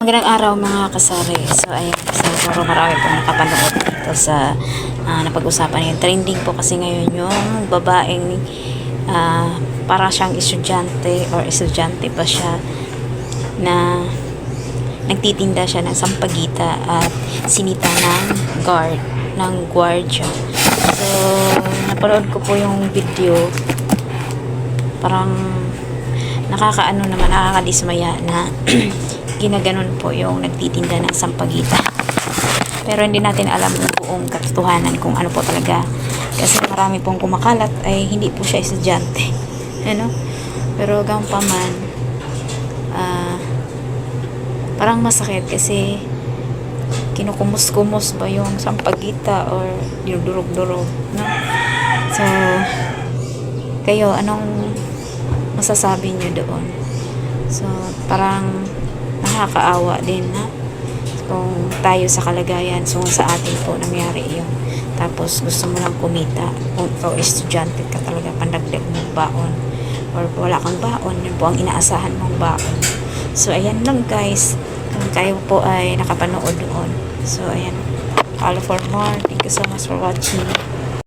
Magandang araw mga kasari. So ayan, siguro marami pong nakapanood dito sa napag-usapan yung trending po kasi ngayon yung babaeng para siyang estudyante or estudyante pa siya na nagtitinda siya ng sampagita at sinita ng gwardiya. So napanood ko po yung video, parang nakakaano naman, nakakadismaya na ginaganon po yung nagtitinda ng sampagita. Pero hindi natin alam yung buong katotohanan kung ano po talaga. Kasi marami pong kumakalat ay hindi po siya estudyante. Ano? Pero hanggang pa man, parang masakit kasi kinukumus-kumus ba yung sampagita or dinudurog-durog. No? So, kayo, anong masasabi niyo doon? So, parang nakakaawa din na kung tayo sa kalagayan, so sa atin po nangyari yun, tapos gusto mo lang kumita kung ikaw estudyante ka talaga, pandagdag mong baon or wala kang baon, yun po ang inaasahan mong baon. So ayan lang guys, kung kayo po ay nakapanood doon, so ayan, follow for more. Thank you so much for watching.